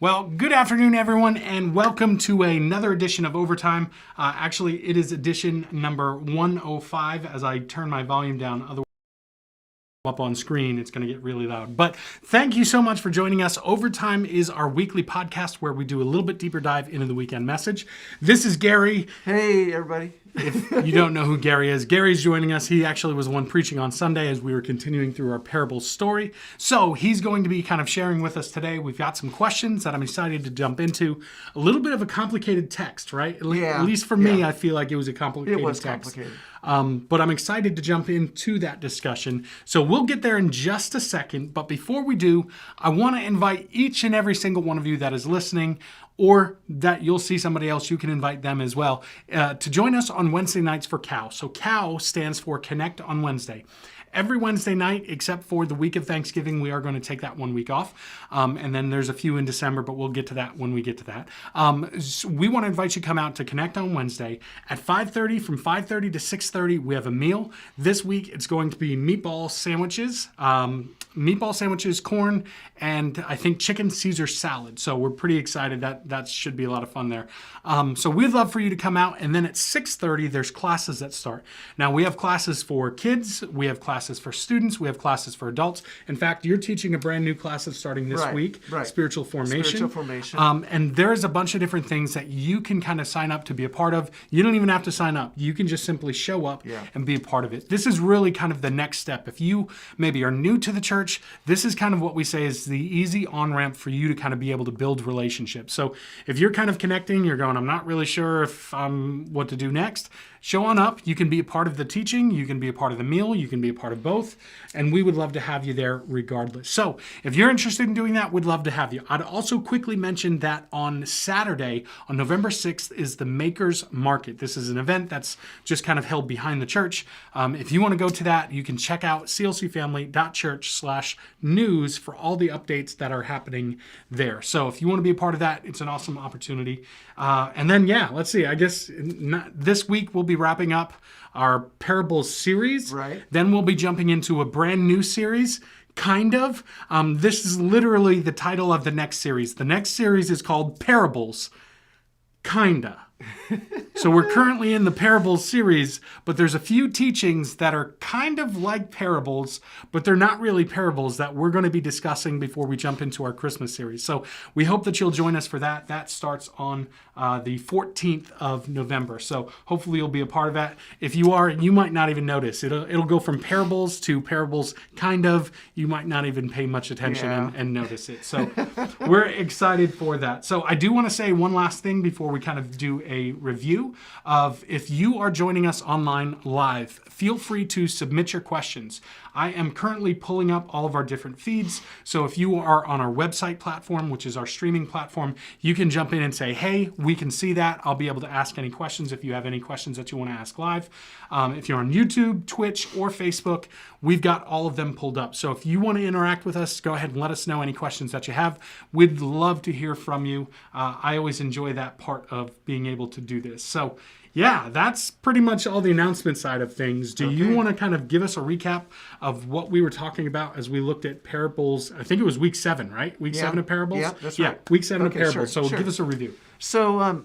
Well, good afternoon, everyone, and welcome to another edition of Overtime. Actually, it is edition number 105 as I turn my volume down. Otherwise, up on screen, it's going to get really loud. But thank you so much for joining us. Overtime is our weekly podcast where we do a little bit deeper dive into the weekend message. This is Gary. Hey, everybody. If you don't know who Gary is, Gary's joining us. He actually was the one preaching on Sunday as we were continuing through our parable story. So he's going to be kind of sharing with us today. We've got some questions that I'm excited to jump into. A little bit of a complicated text, right? At least for me, I feel like it was a complicated text. It was complicated. But I'm excited to jump into that discussion. So we'll get there in just a second. But before we do, I want to invite each and every single one of you that is listening, or that you'll see somebody else, you can invite them as well, to join us on Wednesday nights for COW. So COW stands for Connect on Wednesday. Every Wednesday night, except for the week of Thanksgiving, we are going to take that 1 week off. And then there's a few in December, but we'll get to that when we get to that. So we want to invite you to come out to Connect on Wednesday at 5:30. From 5:30 to 6:30, we have a meal. This week, it's going to be meatball sandwiches, corn, and I think chicken Caesar salad. So we're pretty excited. That should be a lot of fun there. So we'd love for you to come out. And then at 6:30, there's classes that start. Now, we have classes for kids. We have classes for students. We have classes for adults. In fact, you're teaching a brand new class that's starting this week, Spiritual Formation. And there's a bunch of different things that you can kind of sign up to be a part of. You don't even have to sign up. You can just simply show up and be a part of it. This is really kind of the next step. If you maybe are new to the church, this is kind of what we say is the easy on-ramp for you to kind of be able to build relationships. So if you're kind of connecting, you're going, I'm not really sure if what to do next, show on up. You can be a part of the teaching. You can be a part of the meal. You can be a part of both. And we would love to have you there regardless. So if you're interested in doing that, we'd love to have you. I'd also quickly mention that on Saturday, on November 6th, is the Makers Market. This is an event that's just kind of held behind the church. If you want to go to that, you can check out clcfamily.church/news for all the updates that are happening there. So if you want to be a part of that, it's an awesome opportunity. And then, let's see. I guess this week we'll be wrapping up our parables series. Right. Then we'll be jumping into a brand new series. Kind of. This is literally the title of the next series. The next series is called Parables. Kinda. So we're currently in the parables series, but there's a few teachings that are kind of like parables, but they're not really parables that we're going to be discussing before we jump into our Christmas series. So we hope that you'll join us for that. That starts on the 14th of November. So hopefully you'll be a part of that. If you are, you might not even notice. It'll go from parables to parables kind of. You might not even pay much attention and notice it. So we're excited for that. So I do want to say one last thing before we kind of do a review of, if you are joining us online live, feel free to submit your questions. I am currently pulling up all of our different feeds. So if you are on our website platform, which is our streaming platform, you can jump in and say, hey, we can see that. I'll be able to ask any questions if you have any questions that you want to ask live. If you're on YouTube, Twitch, or Facebook, we've got all of them pulled up. So if you want to interact with us, go ahead and let us know any questions that you have. We'd love to hear from you. I always enjoy that part of being able to do this. So that's pretty much all the announcement side of things. Do you want to kind of give us a recap of what we were talking about as we looked at parables? I think it was week 7, right? Week 7 of parables? Yeah, that's right. Week 7 of parables. Sure. Give us a review. So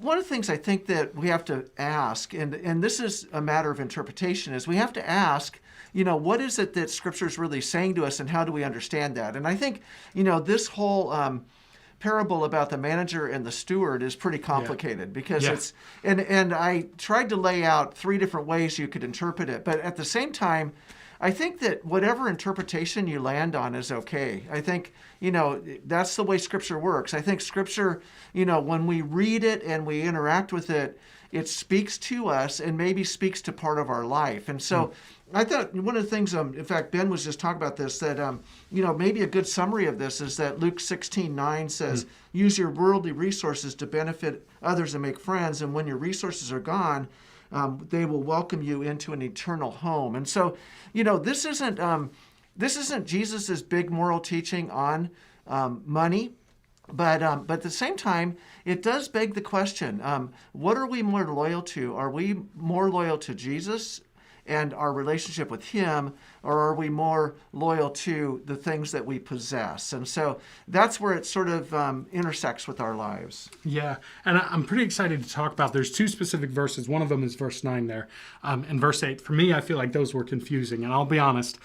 one of the things I think that we have to ask, and this is a matter of interpretation, is we have to ask, what is it that Scripture is really saying to us, and how do we understand that? And I think, this whole parable about the manager and the steward is pretty complicated because it's, and I tried to lay out 3 different ways you could interpret it, but at the same time, I think that whatever interpretation you land on is okay. I think, that's the way Scripture works. I think Scripture, when we read it and we interact with it, it speaks to us and maybe speaks to part of our life. And so I thought one of the things, in fact, Ben was just talking about this, that, maybe a good summary of this is that Luke 16:9 says, use your worldly resources to benefit others and make friends. And when your resources are gone, they will welcome you into an eternal home. And so, this isn't Jesus's big moral teaching on money. But at the same time, it does beg the question, what are we more loyal to? Are we more loyal to Jesus and our relationship with him, or are we more loyal to the things that we possess? And so that's where it sort of intersects with our lives. Yeah, and I'm pretty excited to talk about. There's two specific verses. One of them is verse 9 there, and verse 8. For me, I feel like those were confusing, and I'll be honest.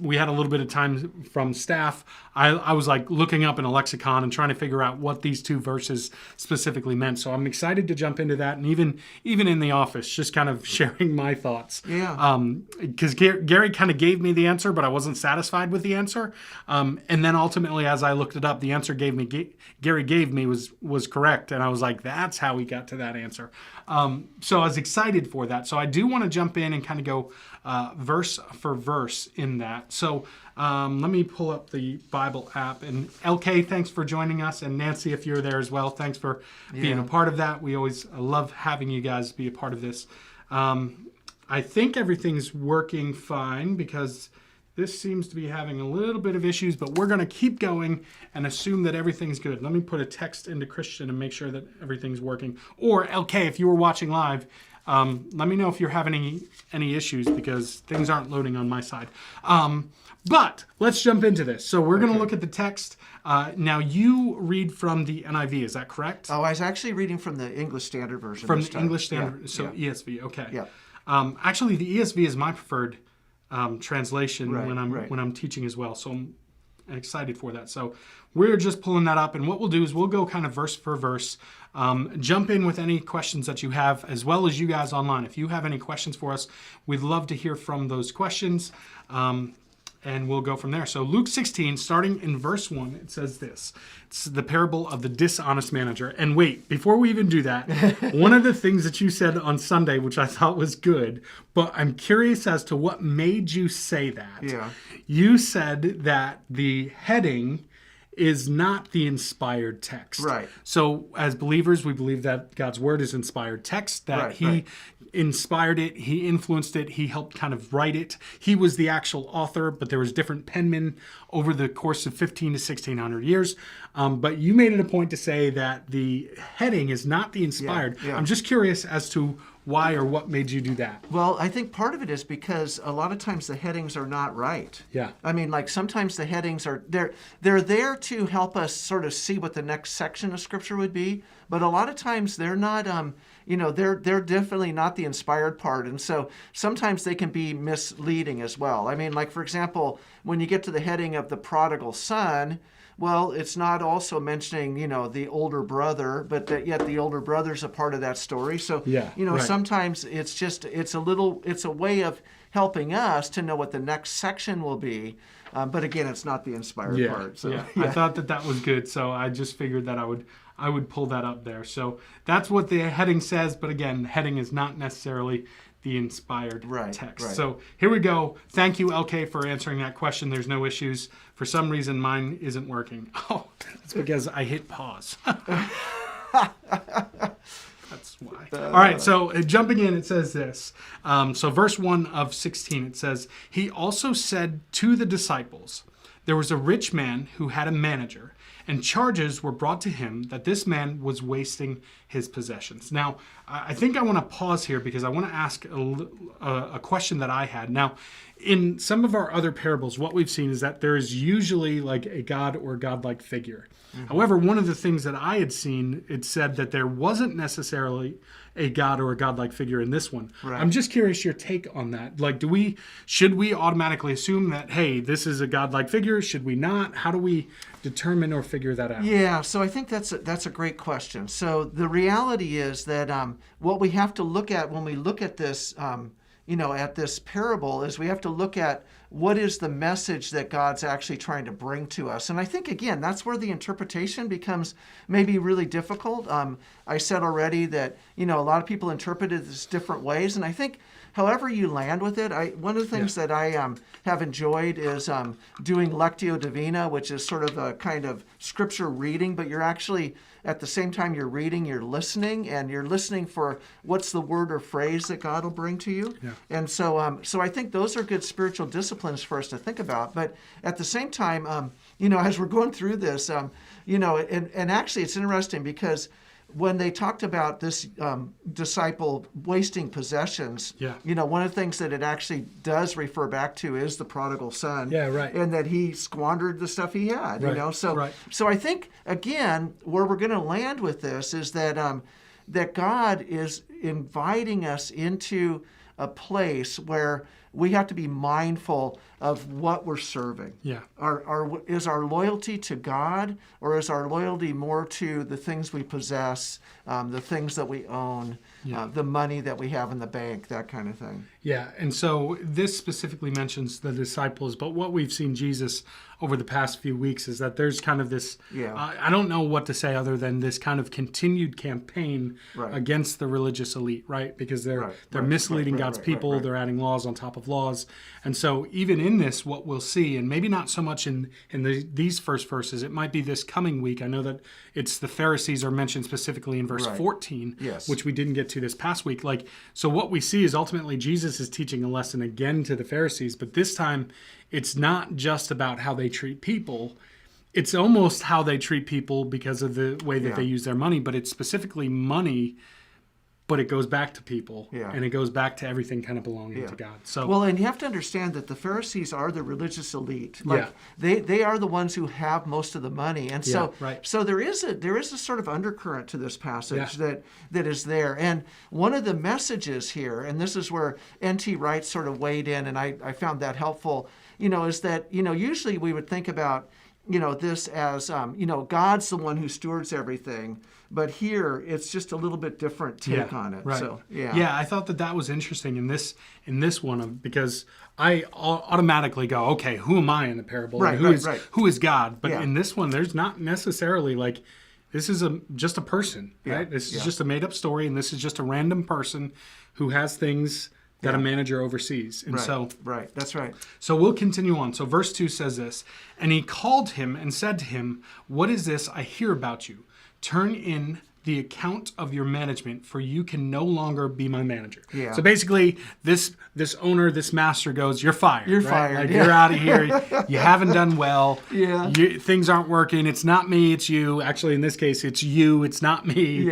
We had a little bit of time from staff. I was like looking up in a lexicon and trying to figure out what these two verses specifically meant. So I'm excited to jump into that, and even in the office, just kind of sharing my thoughts. Yeah. Because Gary kind of gave me the answer, but I wasn't satisfied with the answer. And then ultimately, as I looked it up, the answer Gary gave me was correct, and I was like, that's how we got to that answer. So I was excited for that. So I do want to jump in and kind of go verse for verse in that. So let me pull up the Bible app. And LK, thanks for joining us. And Nancy, if you're there as well, thanks for being a part of that. We always love having you guys be a part of this. I think everything's working fine because this seems to be having a little bit of issues, but we're going to keep going and assume that everything's good. Let me put a text into Christian and make sure that everything's working. Or LK, if you were watching live, let me know if you're having any issues because things aren't loading on my side. But let's jump into this. So we're going to look at the text. Now you read from the NIV, is that correct? Oh, I was actually reading from the English Standard Version. From the English Standard, ESV, okay. Yeah. Actually, the ESV is my preferred translation Right. when I'm teaching as well. So I'm excited for that. So we're just pulling that up, and what we'll do is we'll go kind of verse for verse, jump in with any questions that you have, as well as you guys online. If you have any questions for us, we'd love to hear from those questions, and we'll go from there. So Luke 16, starting in verse 1, it says this. It's the parable of the dishonest manager. And wait, before we even do that, one of the things that you said on Sunday, which I thought was good, but I'm curious as to what made you say that. Yeah. You said that the heading is not the inspired text. Right. So as believers, we believe that God's word is inspired text, that he inspired it, he influenced it, he helped kind of write it. He was the actual author, but there was different penmen over the course of 15 to 1600 years. But you made it a point to say that the heading is not the inspired. Yeah. I'm just curious as to why or what made you do that. Well, I think part of it is because a lot of times the headings are not right. Yeah. I mean, like sometimes the headings are they're there to help us sort of see what the next section of Scripture would be, but a lot of times they're not. They're definitely not the inspired part, and so sometimes they can be misleading as well. I mean, like for example, when you get to the heading of the prodigal son. Well, it's not also mentioning, the older brother, but that yet the older brother's a part of that story. So, sometimes it's a way of helping us to know what the next section will be. But again, it's not the inspired part. So, I thought that was good. So I just figured that I would pull that up there. So that's what the heading says. But again, the heading is not necessarily the inspired text. Right. So here we go. Thank you, LK, for answering that question. There's no issues. For some reason, mine isn't working. Oh, that's because I hit pause. That's why. All right, so jumping in, it says this. So verse 1 of 16, it says, He also said to the disciples, there was a rich man who had a manager, and charges were brought to him that this man was wasting his possessions. Now, I think I want to pause here because I want to ask a question that I had. Now, in some of our other parables, what we've seen is that there is usually like a god or godlike figure. Mm-hmm. However, one of the things that I had seen, it said that there wasn't necessarily a god or a godlike figure in this one. Right. I'm just curious your take on that. Like, should we automatically assume that, hey, this is a godlike figure? Should we not? How do we determine or figure that out? Yeah, so I think that's a great question. So the reality is that what we have to look at when we look at this, at this parable is we have to look at what is the message that God's actually trying to bring to us. And I think, again, that's where the interpretation becomes maybe really difficult. I said already that, a lot of people interpret it this different ways. And I think however you land with it, one of the things that I have enjoyed is doing Lectio Divina, which is sort of a kind of scripture reading, but you're actually, at the same time you're reading, you're listening, and you're listening for what's the word or phrase that God will bring to you. Yeah. And so I think those are good spiritual disciplines for us to think about. But at the same time, as we're going through this, and actually it's interesting because when they talked about this disciple wasting possessions, Yeah. one of the things that it actually does refer back to is the prodigal son. Yeah, right. And that he squandered the stuff he had, Right, So, right. so I think, again, where we're going to land with this is that that God is inviting us into a place where we have to be mindful of what we're serving. Yeah. Is our loyalty to God, or is our loyalty more to the things we possess, the things that we own, the money that we have in the bank, that kind of thing? Yeah, and so this specifically mentions the disciples, but what we've seen Jesus over the past few weeks is that there's kind of this, I don't know what to say other than this kind of continued campaign against the religious elite, right? Because they're misleading God's people, they're adding laws on top of laws. And so even in this, what we'll see, and maybe not so much in these first verses, it might be this coming week. I know that it's the Pharisees are mentioned specifically in verse 14, which we didn't get to this past week. So what we see is ultimately Jesus is teaching a lesson again to the Pharisees, but this time it's not just about how they treat people. It's almost how they treat people because of the way that they use their money, but it's specifically money, but it goes back to people, and it goes back to everything kind of belonging to God. So, well, and you have to understand that the Pharisees are the religious elite. They are the ones who have most of the money, and so so there is a sort of undercurrent to this passage that is there. And one of the messages here, and this is where N.T. Wright sort of weighed in, and I found that helpful. Is that usually we would think about this as God's the one who stewards everything. But here, it's just a little bit different take on it. Right. So, I thought that was interesting in this one because I automatically go, okay, who am I in the parable? Right, And who is God? But in this one, there's not necessarily this is just a person, right? This is just a made up story, and this is just a random person who has things that a manager oversees. And that's right. So we'll continue on. So verse 2 says this, and he called him and said to him, what is this I hear about you? Turn in the account of your management, for you can no longer be my manager. Yeah. So basically, this owner, this master goes, you're fired. You're right? fired. You're out of here. You haven't done well. Yeah. Things aren't working. It's not me, it's you. Actually, in this case, it's you. It's not me.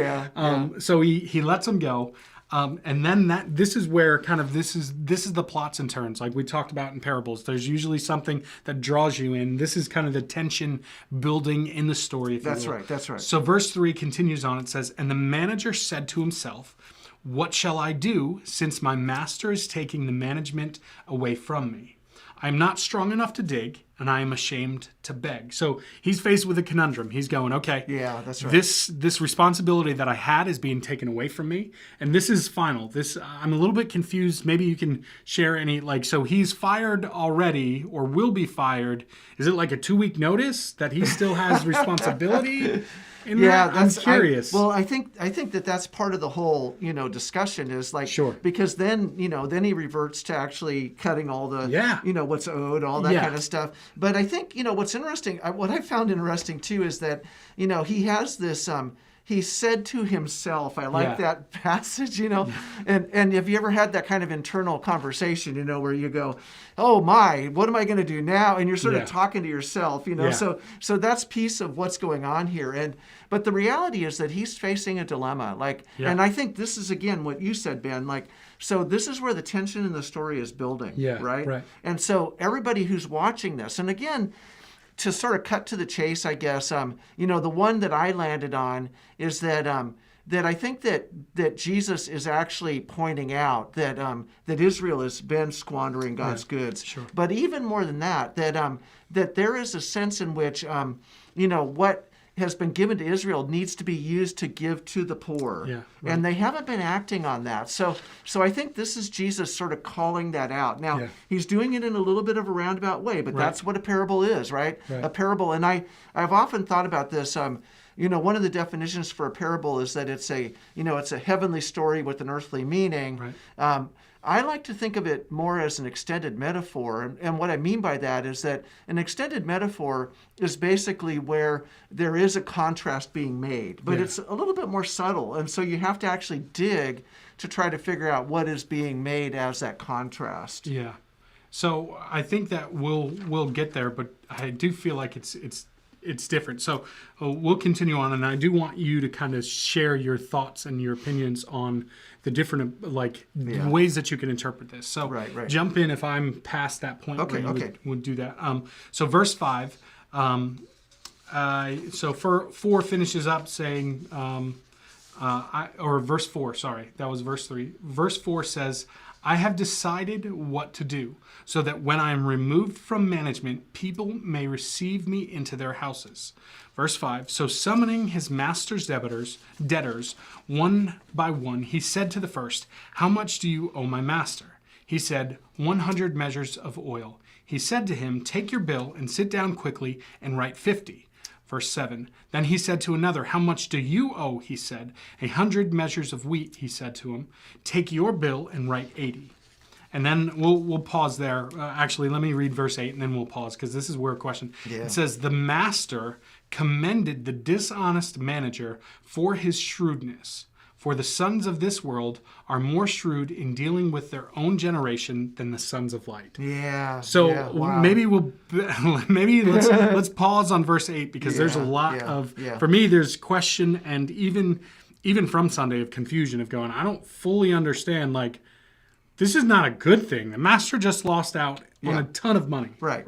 So he lets him go. And then this is where kind of this is the plots and turns like we talked about in parables. There's usually something that draws you in. This is kind of the tension building in the story. That's right. So verse 3 continues on. It says, and the manager said to himself, what shall I do since my master is taking the management away from me? I am not strong enough to dig, and I am ashamed to beg. So he's faced with a conundrum. He's going, okay, that's right. This responsibility that I had is being taken away from me, and this is final. I'm a little bit confused. Maybe you can share any, so he's fired already or will be fired. Is it like a 2-week notice that he still has responsibility? I'm curious. I think that's part of the whole discussion is because then he reverts to actually cutting all the what's owed, all that kind of stuff. But I think what's interesting, what I found interesting too is that he has this he said to himself, I like that passage, and have you ever had that kind of internal conversation, where you go, oh my, what am I going to do now? And you're sort of talking to yourself, so that's piece of what's going on here. But the reality is that he's facing a dilemma, and I think this is, again, what you said, Ben, so this is where the tension in the story is building, right? And so everybody who's watching this, and again, to sort of cut to the chase, I guess, the one that I landed on is that that I think that Jesus is actually pointing out that that Israel has been squandering God's goods. Sure. But even more than that, that there is a sense in which what has been given to Israel needs to be used to give to the poor. And they haven't been acting on that. So I think this is Jesus sort of calling that out. Now, he's doing it in a little bit of a roundabout way, but that's what a parable is, right? A parable. And I've often thought about this. One of the definitions for a parable is that it's a heavenly story with an earthly meaning. I like to think of it more as an extended metaphor. And what I mean by that is that an extended metaphor is basically where there is a contrast being made, but it's a little bit more subtle. And so you have to actually dig to try to figure out what is being made as that contrast. Yeah. So I think that we'll get there, but I do feel like it's it's different. So we'll continue on, and I do want you to kind of share your thoughts and your opinions on the different ways that you can interpret this. So Right. jump in if I'm past that point where you would do that. So verse 5. So 4 finishes up saying, or verse 4, sorry, that was verse 3. Verse 4 says, I have decided what to do, so that when I am removed from management, people may receive me into their houses. Verse 5, so summoning his master's debtors, one by one, he said to the first, how much do you owe my master? He said, 100 measures of oil. He said to him, take your bill and sit down quickly and write 50. Verse 7, then he said to another, how much do you owe? He said, 100 measures of wheat. He said to him, take your bill and write 80. And then we'll pause there. Actually, let me read verse 8 and then we'll pause because this is where a question. Yeah. It says, the master commended the dishonest manager for his shrewdness. For the sons of this world are more shrewd in dealing with their own generation than the sons of light. Yeah. So wow. maybe let's pause on verse 8 because there's a lot of for me there's question and even from Sunday of confusion of going I don't fully understand this is not a good thing. The master just lost out on a ton of money. Right.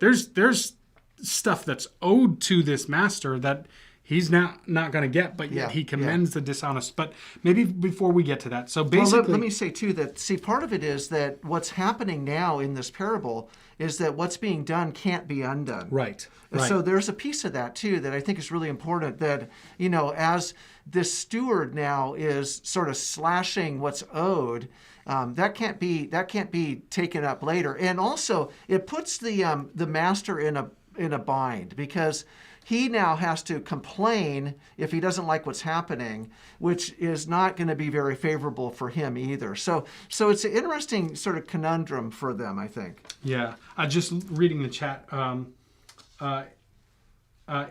There's stuff that's owed to this master that he's not going to get, but yet he commends the dishonest. But maybe before we get to that, so basically... let me say, too, that, part of it is that what's happening now in this parable is that what's being done can't be undone. Right. So there's a piece of that, too, that I think is really important, that, as this steward now is sort of slashing what's owed, that can't be taken up later. And also, it puts the master in a bind, because he now has to complain if he doesn't like what's happening, which is not going to be very favorable for him either. So it's an interesting sort of conundrum for them, I think. Yeah. Just reading the chat,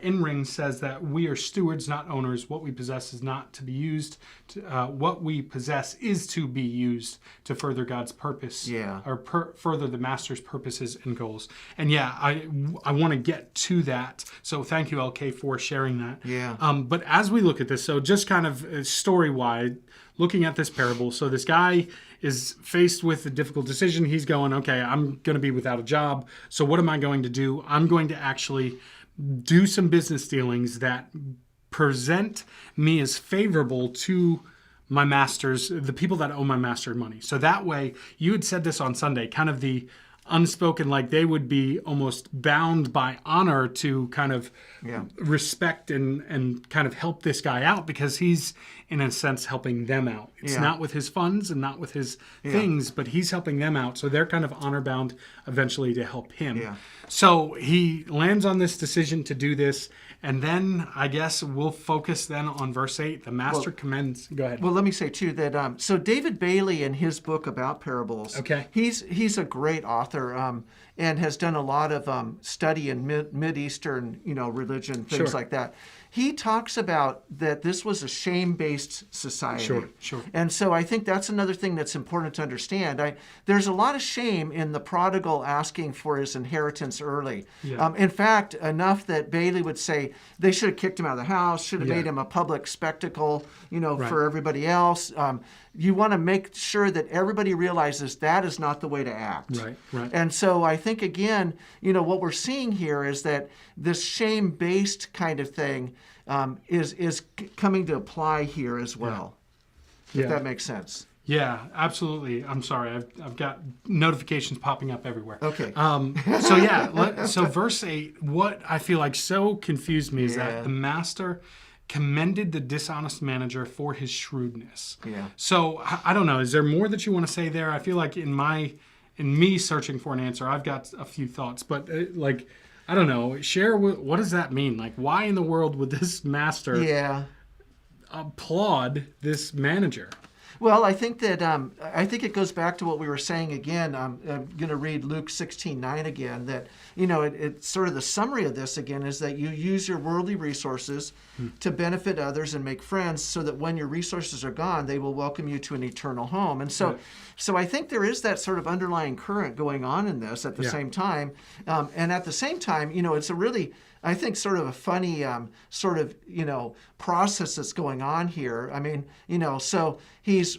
In-Ring says that we are stewards, not owners. What we possess is not to be used. What we possess is to be used to further God's purpose, or further the Master's purposes and goals. And I want to get to that. So thank you, LK, for sharing that. Yeah. But as we look at this, so just kind of story-wide, looking at this parable, so this guy is faced with a difficult decision. He's going, okay, I'm going to be without a job. So what am I going to do? I'm going to actually do some business dealings that present me as favorable to my masters, the people that owe my master money. So that way, you had said this on Sunday, kind of the unspoken, they would be almost bound by honor to kind of respect and kind of help this guy out because he's, in a sense, helping them out. It's not with his funds and not with his things, but he's helping them out. So they're kind of honor bound eventually to help him. Yeah. So he lands on this decision to do this. And then I guess we'll focus then on verse 8. The master commends. Go ahead. Well, let me say, too, that so David Bailey, in his book about parables, he's a great author and has done a lot of study in Mid-Eastern, religion, things like that. He talks about that this was a shame-based society. Sure. And so I think that's another thing that's important to understand. There's a lot of shame in the prodigal asking for his inheritance early. Yeah. In fact, enough that Bailey would say they should have kicked him out of the house, should have made him a public spectacle, for everybody else. You want to make sure that everybody realizes that is not the way to act. Right. And so I think, again, what we're seeing here is that this shame-based kind of thing is coming to apply here as well, if that makes sense. Yeah, absolutely. I'm sorry. I've got notifications popping up everywhere. Okay. So verse 8, what I feel like so confused me is that the master commended the dishonest manager for his shrewdness. Yeah. So I don't know. Is there more that you want to say there? I feel like in me searching for an answer, I've got a few thoughts, but I don't know. Share what does that mean? Why in the world would this master applaud this manager? Well, I think that it goes back to what we were saying again. I'm going to read Luke 16:9 again. That it's sort of the summary of this again is that you use your worldly resources to benefit others and make friends, so that when your resources are gone, they will welcome you to an eternal home. And so I think there is that sort of underlying current going on in this at the same time, and at the same time, it's a really I think, sort of a funny sort of, process that's going on here. I mean, so he's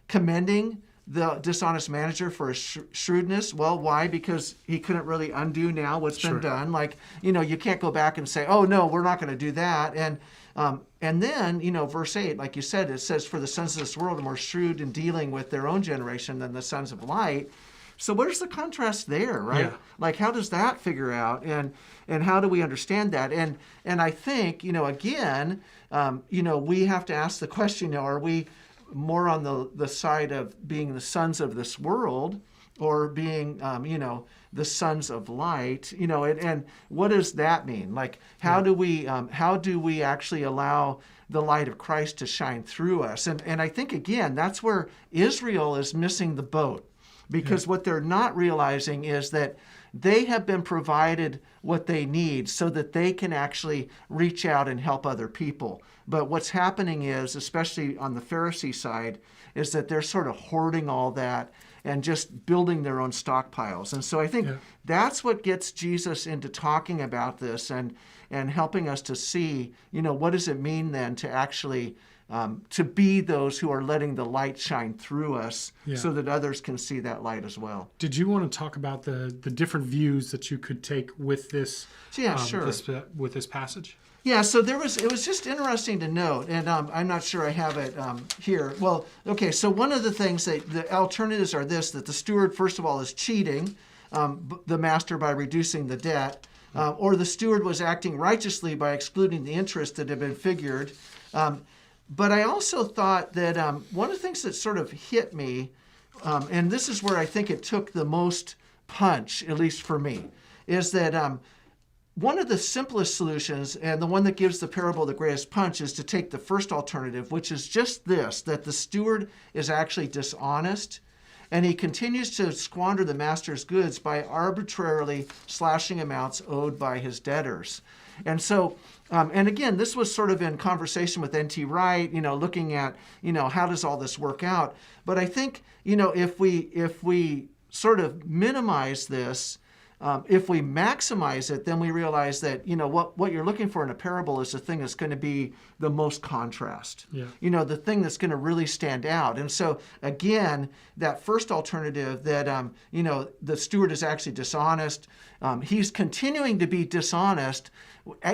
commending the dishonest manager for his shrewdness. Well, why? Because he couldn't really undo now what's been done. Like, you can't go back and say, oh, no, we're not going to do that. And then, verse 8, like you said, it says, for the sons of this world are more shrewd in dealing with their own generation than the sons of light. So where's the contrast there, right? Yeah. Like, how does that figure out? And how do we understand that? And I think, again, we have to ask the question, are we more on the side of being the sons of this world, or being, the sons of light? And what does that mean? Like, how do we actually allow the light of Christ to shine through us? And I think, again, that's where Israel is missing the boat. Because what they're not realizing is that they have been provided what they need so that they can actually reach out and help other people. But what's happening is, especially on the Pharisee side, is that they're sort of hoarding all that and just building their own stockpiles. And so I think that's what gets Jesus into talking about this and helping us to see, what does it mean then to actually to be those who are letting the light shine through us so that others can see that light as well. Did you want to talk about the different views that you could take with this? Sure. With this passage? Yeah, so it was just interesting to note, and I'm not sure I have it here. Well, okay, so one of the things the alternatives are that the steward, first of all, is cheating the master by reducing the debt, or the steward was acting righteously by excluding the interest that had been figured. But I also thought that one of the things that sort of hit me, and this is where I think it took the most punch, at least for me, is that one of the simplest solutions, and the one that gives the parable the greatest punch, is to take the first alternative, which is just this, that the steward is actually dishonest, and he continues to squander the master's goods by arbitrarily slashing amounts owed by his debtors. And so, and again, this was sort of in conversation with N.T. Wright, looking at, how does all this work out? But I think, if we sort of minimize this, if we maximize it, then we realize that, what you're looking for in a parable is the thing that's going to be the most contrast. Yeah. The thing that's going to really stand out. And so, again, that first alternative that, the steward is actually dishonest, he's continuing to be dishonest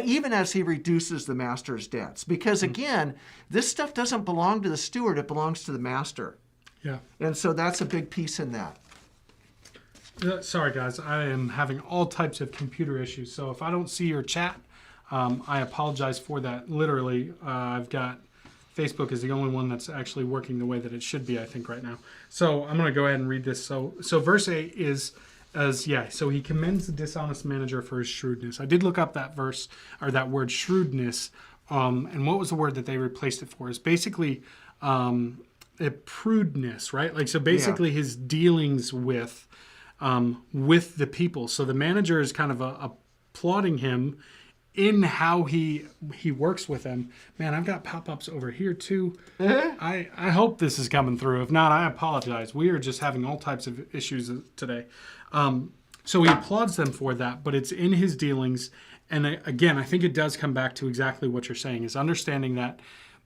even as he reduces the master's debts. Because, again, this stuff doesn't belong to the steward, it belongs to the master. Yeah. And so that's a big piece in that. Sorry, guys. I am having all types of computer issues. So if I don't see your chat, I apologize for that. Literally, I've got Facebook is the only one that's actually working the way that it should be, I think, right now. So I'm going to go ahead and read this. So verse 8 is, so he commends the dishonest manager for his shrewdness. I did look up that verse, or that word shrewdness, and what was the word that they replaced it for? Is basically a prudeness, right? Like, so basically his dealings with the people. So the manager is kind of applauding him in how he works with them. Man, I've got pop-ups over here too. I hope this is coming through. If not, I apologize. We are just having all types of issues today. So he applauds them for that, but it's in his dealings. And again, I think it does come back to exactly what you're saying, is understanding that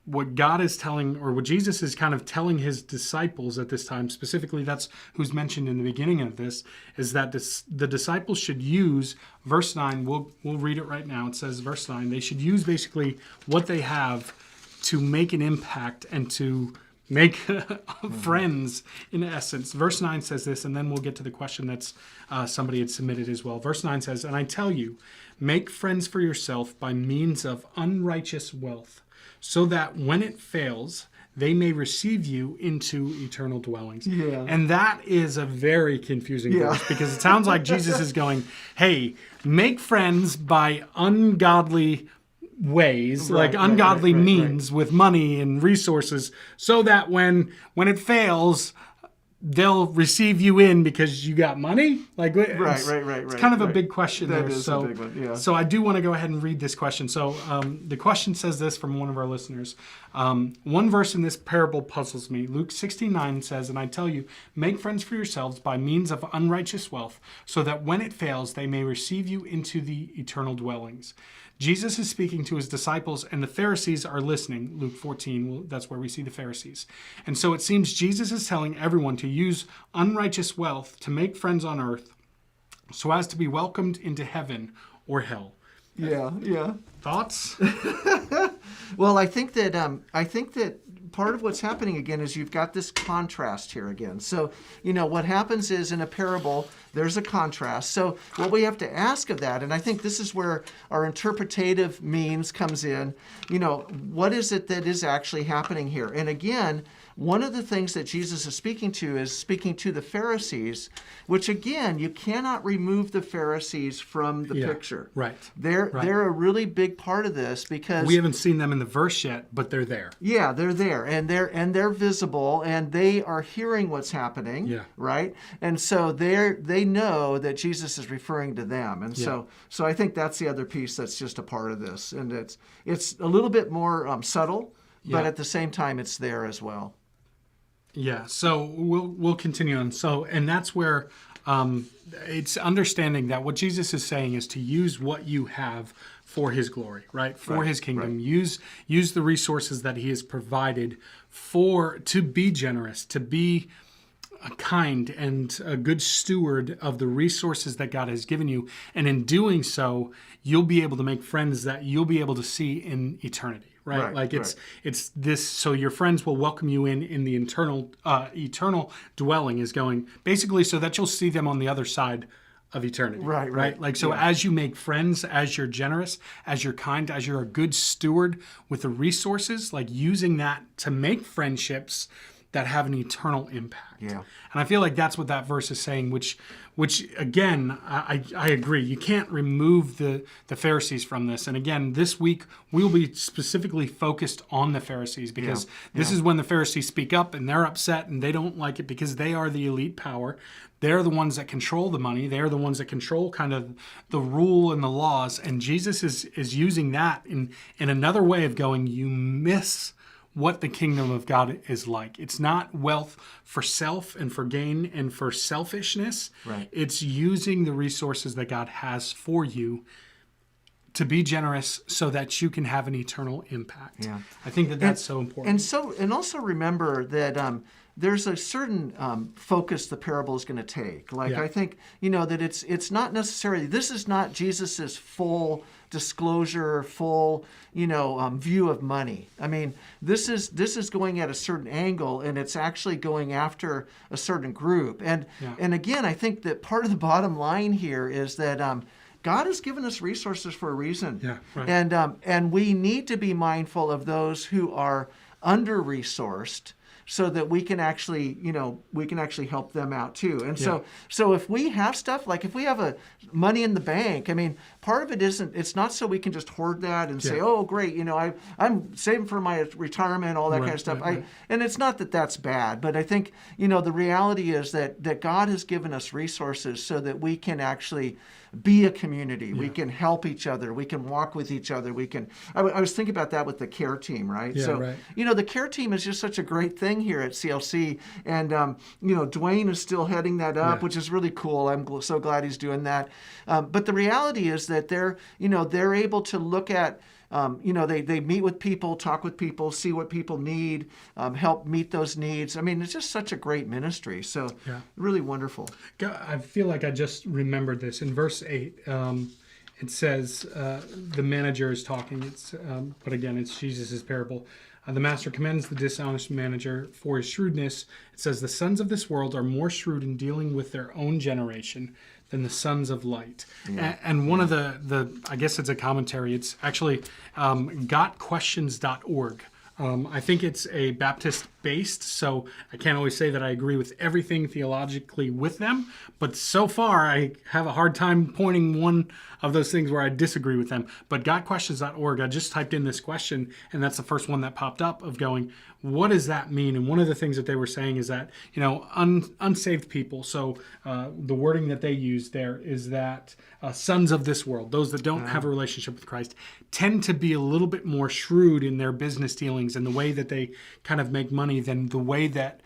what God is telling, or what Jesus is kind of telling his disciples at this time, specifically that's who's mentioned in the beginning of this, is that the disciples should use, verse 9, we'll read it right now. It says, verse 9, they should use basically what they have to make an impact and to make friends, in essence. Verse 9 says this, and then we'll get to the question that's somebody had submitted as well. Verse 9 says, and I tell you, make friends for yourself by means of unrighteous wealth, so that when it fails, they may receive you into eternal dwellings. Yeah. And that is a very confusing verse, because it sounds like Jesus is going, hey, make friends by ungodly ways, like ungodly means with money and resources, so that when it fails, they'll receive you in because you got money? Like, Right. It's kind of a big question That there. is a big one, yeah. So I do want to go ahead and read this question. So the question says this from one of our listeners. One verse in this parable puzzles me. Luke 16:9 says, "And I tell you, make friends for yourselves by means of unrighteous wealth, so that when it fails, they may receive you into the eternal dwellings." Jesus is speaking to his disciples, and the Pharisees are listening. Luke 14, that's where we see the Pharisees. And so it seems Jesus is telling everyone to use unrighteous wealth to make friends on earth so as to be welcomed into heaven or hell. Yeah. Thoughts? Well, I think that part of what's happening again is you've got this contrast here again. So, what happens is in a parable, there's a contrast. So what we have to ask of that, and I think this is where our interpretative means comes in, what is it that is actually happening here? And again, one of the things that Jesus is speaking to the Pharisees, which again, you cannot remove the Pharisees from the picture. Right. They're a really big part of this because we haven't seen them in the verse yet, but they're there. Yeah, they're there, and they're visible, and they are hearing what's happening. Yeah. Right. And so they know that Jesus is referring to them, and so I think that's the other piece that's just a part of this, and it's a little bit more subtle, but at the same time, it's there as well. Yeah, so we'll continue on. So, and that's where it's understanding that what Jesus is saying is to use what you have for his glory, right? For his kingdom. Use the resources that he has provided to be generous, to be kind and a good steward of the resources that God has given you. And in doing so, you'll be able to make friends that you'll be able to see in eternity. Right? Like it's this, so your friends will welcome you in the eternal dwelling is going basically so that you'll see them on the other side of eternity. Right. Like, so as you make friends, as you're generous, as you're kind, as you're a good steward with the resources, like using that to make friendships that have an eternal impact. Yeah. And I feel like that's what that verse is saying, which again, I agree. You can't remove the Pharisees from this. And again, this week, we'll be specifically focused on the Pharisees because this is when the Pharisees speak up and they're upset and they don't like it because they are the elite power. They're the ones that control the money. They're the ones that control kind of the rule and the laws. And Jesus is using that in another way of going, you miss what the kingdom of God is like. It's not wealth for self and for gain and for selfishness. Right. It's using the resources that God has for you to be generous so that you can have an eternal impact. Yeah. I think that's so important. And also remember that there's a certain focus the parable is going to take. Like I think, that it's not necessarily, this is not Jesus's full disclosure, full, view of money. I mean, this is going at a certain angle, and it's actually going after a certain group. And again, I think that part of the bottom line here is that God has given us resources for a reason. Yeah, right. And we need to be mindful of those who are under-resourced, so that we can actually help them out too. And so if we have stuff, like if we have money in the bank, I mean, part of it it's not so we can just hoard that and say, oh, great, I'm saving for my retirement, all that kind of stuff. And it's not that that's bad, but I think, the reality is that God has given us resources so that we can actually be a community. We can help each other. We can walk with each other. I was thinking about that with the care team, right? The care team is just such a great thing here at CLC. And, Dwayne is still heading that up, which is really cool. I'm so glad he's doing that. But the reality is that they're able to look at, they meet with people, talk with people, see what people need, help meet those needs. I mean, it's just such a great ministry. So really wonderful. I feel like I just remembered this. In verse 8, it says, the manager is talking. But again, it's Jesus' parable. The master commends the dishonest manager for his shrewdness. It says, the sons of this world are more shrewd in dealing with their own generation than the sons of light. And one of the I guess it's a commentary, it's actually gotquestions.org. I think it's a Baptist-based, so I can't always say that I agree with everything theologically with them, but so far I have a hard time pointing one of those things where I disagree with them. But gotquestions.org, I just typed in this question, and that's the first one that popped up of going, what does that mean? And one of the things that they were saying is that, unsaved people, so the wording that they use there is that sons of this world, those that don't have a relationship with Christ, tend to be a little bit more shrewd in their business dealings and the way that they kind of make money than the way that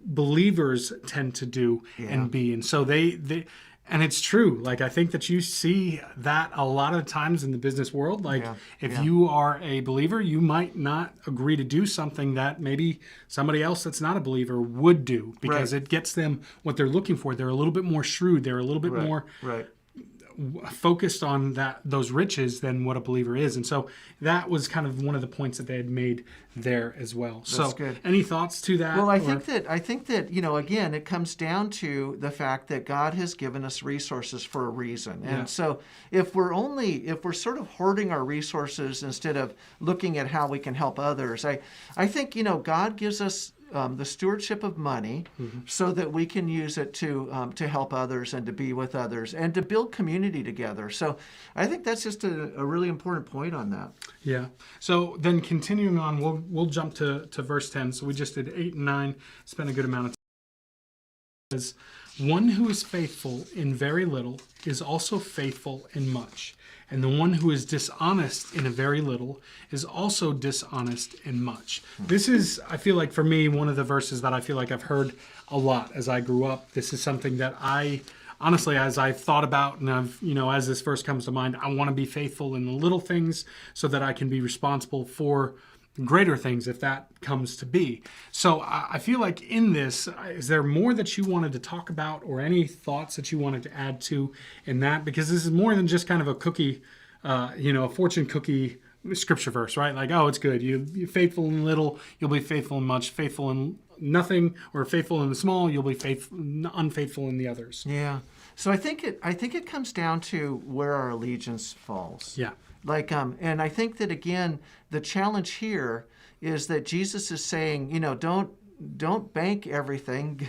believers tend to do and be. And so they and it's true. Like, I think that you see that a lot of times in the business world. Like, if you are a believer, you might not agree to do something that maybe somebody else that's not a believer would do, because it gets them what they're looking for. They're a little bit more shrewd. They're a little bit more focused on those riches than what a believer is. And so that was kind of one of the points that they had made there as well. That's good. Any thoughts to that? Well, I think that again, it comes down to the fact that God has given us resources for a reason. And so if we're sort of hoarding our resources instead of looking at how we can help others, I think God gives us the stewardship of money so that we can use it to help others and to be with others and to build community together. So I think that's just a really important point on that. Yeah. So then continuing on, we'll jump to verse 10. So we just did 8 and 9, spent a good amount of time. It says, one who is faithful in very little is also faithful in much. And the one who is dishonest in a very little is also dishonest in much. This is, I feel like for me, one of the verses that I feel like I've heard a lot as I grew up. This is something that I, honestly, as I've thought about and I've, as this verse comes to mind, I want to be faithful in the little things so that I can be responsible for greater things if that comes to be. So I feel like in this, is there more that you wanted to talk about or any thoughts that you wanted to add to in that? Because this is more than just kind of a cookie, a fortune cookie scripture verse, right? Like, oh, it's good. You're faithful in little, you'll be faithful in much. Faithful in nothing, or faithful in the small, you'll be unfaithful in the others. Yeah. So I think it comes down to where our allegiance falls. Yeah. And I think that, again, the challenge here is that Jesus is saying, don't bank everything,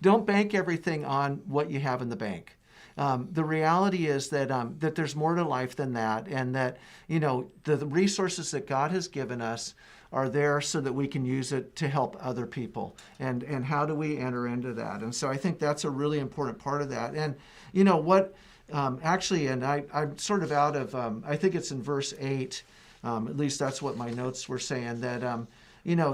don't bank everything on what you have in the bank. The reality is that there's more to life than that, and that, the resources that God has given us are there so that we can use it to help other people. And how do we enter into that? And so I think that's a really important part of that. And actually, and I'm sort of out of, I think it's in verse 8, at least that's what my notes were saying, that,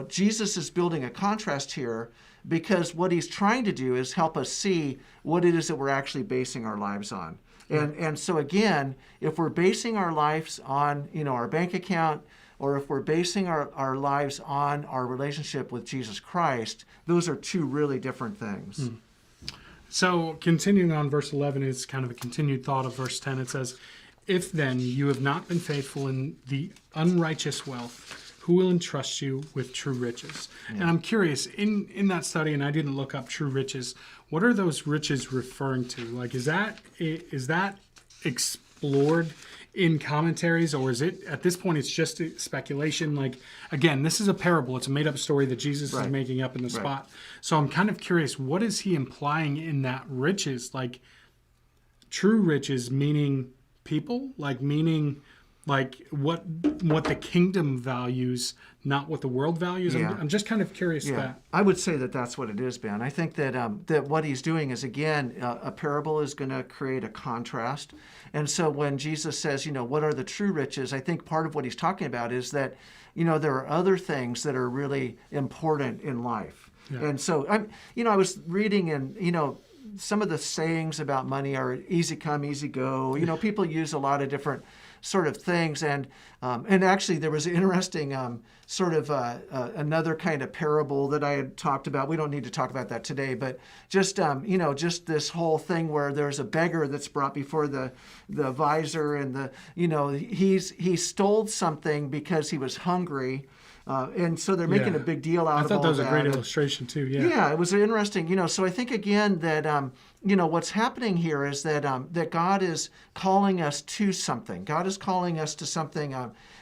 Jesus is building a contrast here, because what he's trying to do is help us see what it is that we're actually basing our lives on. And so again, if we're basing our lives on, our bank account, or if we're basing our lives on our relationship with Jesus Christ, those are two really different things. So continuing on, verse 11 is kind of a continued thought of verse 10. It says, if then you have not been faithful in the unrighteous wealth, who will entrust you with true riches? And I'm curious, in that study, and I didn't look up true riches, what are those riches referring to? Like, is that explored in commentaries, or is it, at this point, it's just speculation? Like, again, this is a parable. It's a made-up story that Jesus is making up in the spot. So I'm kind of curious, what is he implying in that riches? Like, true riches meaning people? Like, meaning like what the kingdom values, not what the world values? I'm just kind of curious that. I would say that that's what it is, Ben. I think that that what he's doing is, again, a parable is going to create a contrast. And so when Jesus says, what are the true riches, I think part of what he's talking about is that, there are other things that are really important in life. Yeah. And so, I was reading, and, some of the sayings about money are easy come, easy go. People use a lot of different sort of things, and actually there was an interesting sort of another kind of parable that I had talked about. We don't need to talk about that today, but just just this whole thing where there's a beggar that's brought before the visor, and he stole something because he was hungry. And so they're making a big deal out of all that. I thought that was a great illustration too. Yeah, it was interesting. So I think, again, that what's happening here is that God is calling us to something. God is calling us to something.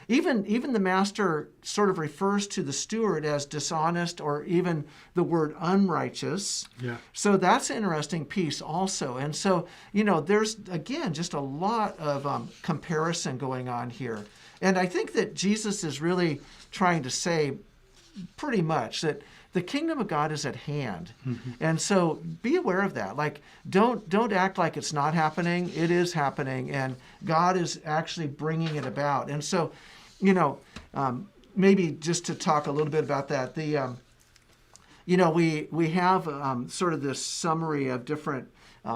Even the master sort of refers to the steward as dishonest, or even the word unrighteous. Yeah. So that's an interesting piece also. And so there's, again, just a lot of comparison going on here. And I think that Jesus is really trying to say, pretty much that the kingdom of God is at hand. And so be aware of that. Like, don't act like it's not happening. It is happening, and God is actually bringing it about. And so, maybe just to talk a little bit about that, we have sort of this summary of different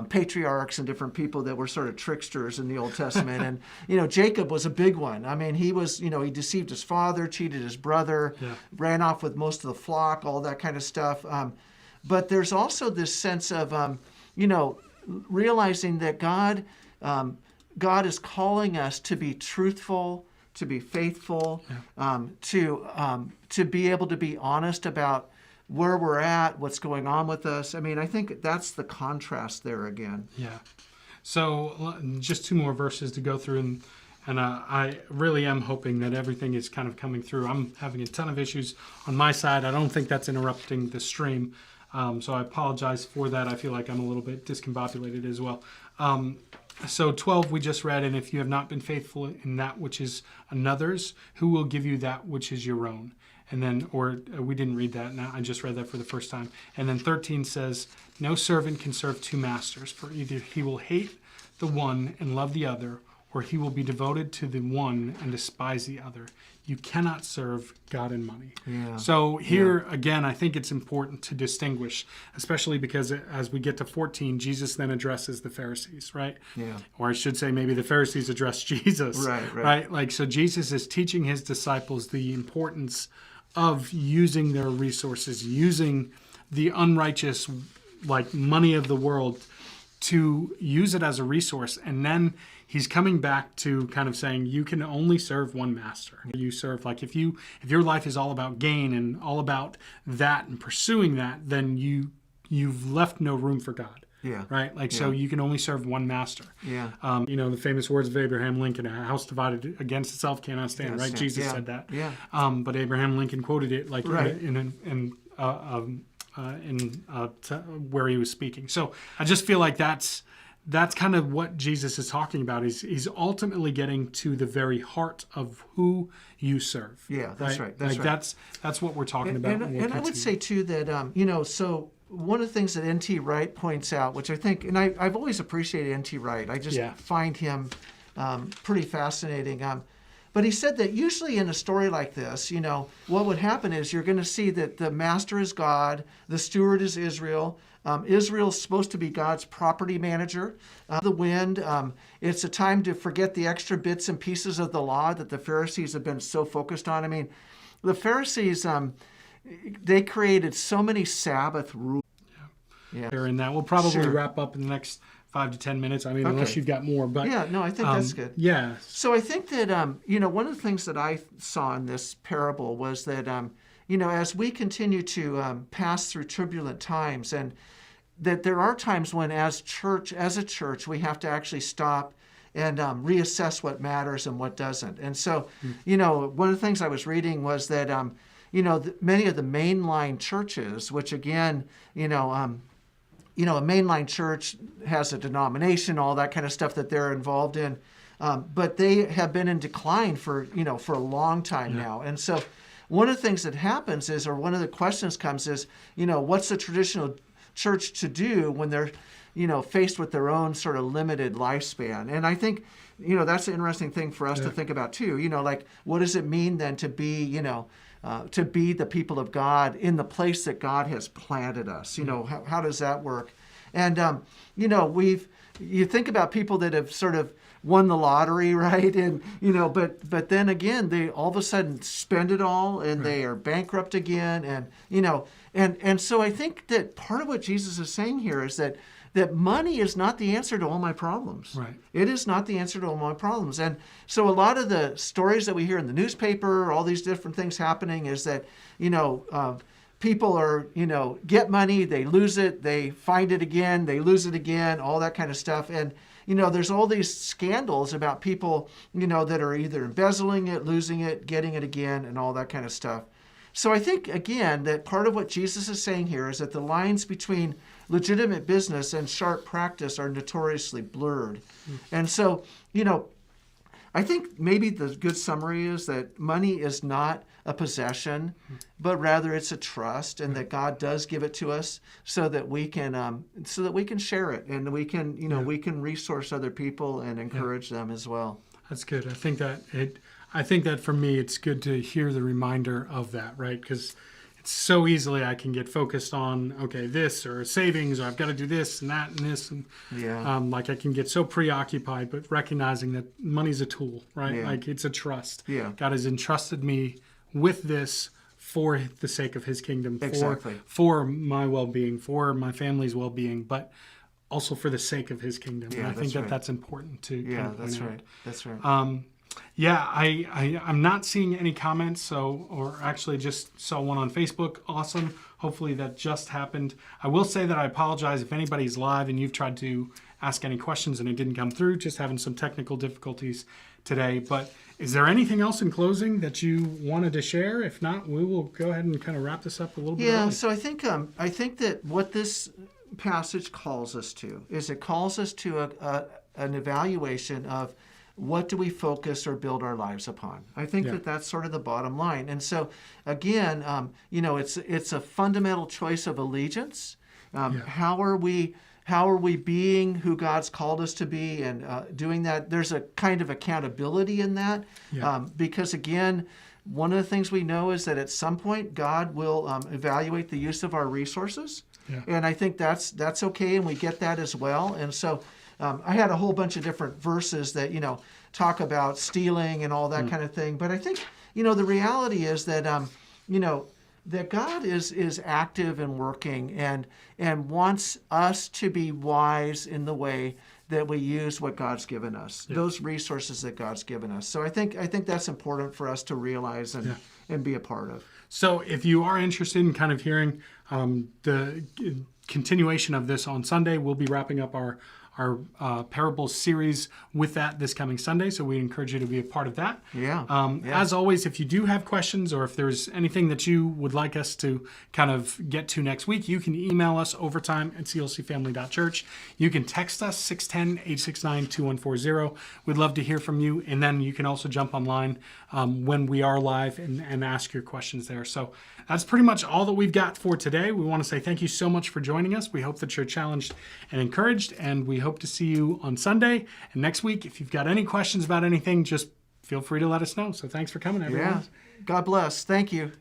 patriarchs and different people that were sort of tricksters in the Old Testament. And, Jacob was a big one. I mean, he was, he deceived his father, cheated his brother, ran off with most of the flock, all that kind of stuff. But there's also this sense of, realizing that God is calling us to be truthful, to be faithful, to be able to be honest about where we're at, what's going on with us. I mean, I think that's the contrast there again. Yeah. So just 2 more verses to go through, and I really am hoping that everything is kind of coming through. I'm having a ton of issues on my side. I don't think that's interrupting the stream, so I apologize for that. I feel like I'm a little bit discombobulated as well. So 12 we just read, and if you have not been faithful in that which is another's, who will give you that which is your own? And then, we didn't read that. Now I just read that for the first time. And then 13 says, no servant can serve 2 masters, for either he will hate the one and love the other, or he will be devoted to the one and despise the other. You cannot serve God and money. Yeah. So here, again, I think it's important to distinguish, especially because as we get to 14, Jesus then addresses the Pharisees, right? Yeah. Or I should say maybe the Pharisees address Jesus. Right? Like, so Jesus is teaching his disciples the importance of using their resources, using the unrighteous, like money of the world, to use it as a resource. And then he's coming back to kind of saying, you can only serve one master. You serve, like, if your life is all about gain and all about that and pursuing that, then you've left no room for God. Yeah. Right? Like, so you can only serve one master. Yeah. The famous words of Abraham Lincoln, a house divided against itself cannot stand, right? Jesus said that. Yeah. But Abraham Lincoln quoted it like where he was speaking. So I just feel like that's kind of what Jesus is talking about. He's ultimately getting to the very heart of who you serve. Yeah, that's right. That's what we're talking about. And I would say too that so one of the things that N.T. Wright points out, which I think, and I've always appreciated N.T. Wright. I just find him pretty fascinating. But he said that usually in a story like this, what would happen is you're going to see that the master is God, the steward is Israel. Israel's supposed to be God's property manager. The wind, it's a time to forget the extra bits and pieces of the law that the Pharisees have been so focused on. I mean, the Pharisees, they created so many Sabbath rules. Yeah. And that will probably wrap up in the next 5 to 10 minutes. I mean, unless you've got more. But I think that's good. Yeah. So I think that, one of the things that I saw in this parable was that, as we continue to pass through turbulent times, and that there are times when as a church, we have to actually stop and reassess what matters and what doesn't. And so, one of the things I was reading was that, many of the mainline churches, which again, a mainline church has a denomination, all that kind of stuff that they're involved in, but they have been in decline for a long time now. And so one of the things that happens is, or one of the questions comes is, what's the traditional church to do when they're, faced with their own sort of limited lifespan? And I think, that's an interesting thing for us to think about too. Like, what does it mean then to be, to be the people of God in the place that God has planted us? How does that work? And, you think about people that have sort of won the lottery, right? And, but then again, they all of a sudden spend it all and they are bankrupt again. And, and so I think that part of what Jesus is saying here is that money is not the answer to all my problems. Right. It is not the answer to all my problems. And so a lot of the stories that we hear in the newspaper, all these different things happening, is that, people are, get money, they lose it, they find it again, they lose it again, all that kind of stuff. And, there's all these scandals about people, that are either embezzling it, losing it, getting it again, and all that kind of stuff. So I think, again, that part of what Jesus is saying here is that the lines between legitimate business and sharp practice are notoriously blurred. And so, I think maybe the good summary is that money is not a possession, but rather it's a trust, and that God does give it to us so that we can share it, and we can we can resource other people and encourage them as well. That's good. I think that for me, it's good to hear the reminder of that, right? Because it's so easily I can get focused on, okay, this or savings, or I've got to do this and that and this. And like I can get so preoccupied, but recognizing that money's a tool, right? Yeah. Like it's a trust. Yeah. God has entrusted me with this for the sake of his kingdom, Exactly. for my well-being, for my family's well-being, but also for the sake of his kingdom. Yeah, And I think that's right. that's important to kind of that's point out. right. That's right. Yeah, I'm not seeing any comments, or actually just saw one on Facebook. Awesome. Hopefully that just happened. I will say that I apologize if anybody's live and you've tried to ask any questions and it didn't come through, just having some technical difficulties today. But is there anything else in closing that you wanted to share? If not, we will go ahead and kind of wrap this up a little bit early. So I think that what this passage calls us to is it calls us to an evaluation of what do we focus or build our lives upon. I think that that's sort of the bottom line. And so again, it's a fundamental choice of allegiance. How are we being who God's called us to be, and doing that? There's a kind of accountability in that, because again, one of the things we know is that at some point God will evaluate the use of our resources, and I think that's okay, and we get that as well. And so I had a whole bunch of different verses that talk about stealing and all that kind of thing, but I think the reality is that that God is active and working, and wants us to be wise in the way that we use what God's given us, those resources that God's given us. So I think that's important for us to realize and be a part of. So if you are interested in kind of hearing the continuation of this on Sunday, we'll be wrapping up our parables series with that this coming Sunday. So we encourage you to be a part of that. As always, if you do have questions, or if there's anything that you would like us to kind of get to next week, you can email us overtime@clcfamily.church. You can text us 610-869-2140. We'd love to hear from you. And then you can also jump online when we are live and ask your questions there. So that's pretty much all that we've got for today. We want to say thank you so much for joining us. We hope that you're challenged and encouraged, and we hope to see you on Sunday and next week. If you've got any questions about anything, just feel free to let us know. So thanks for coming, everyone. God bless. Thank you.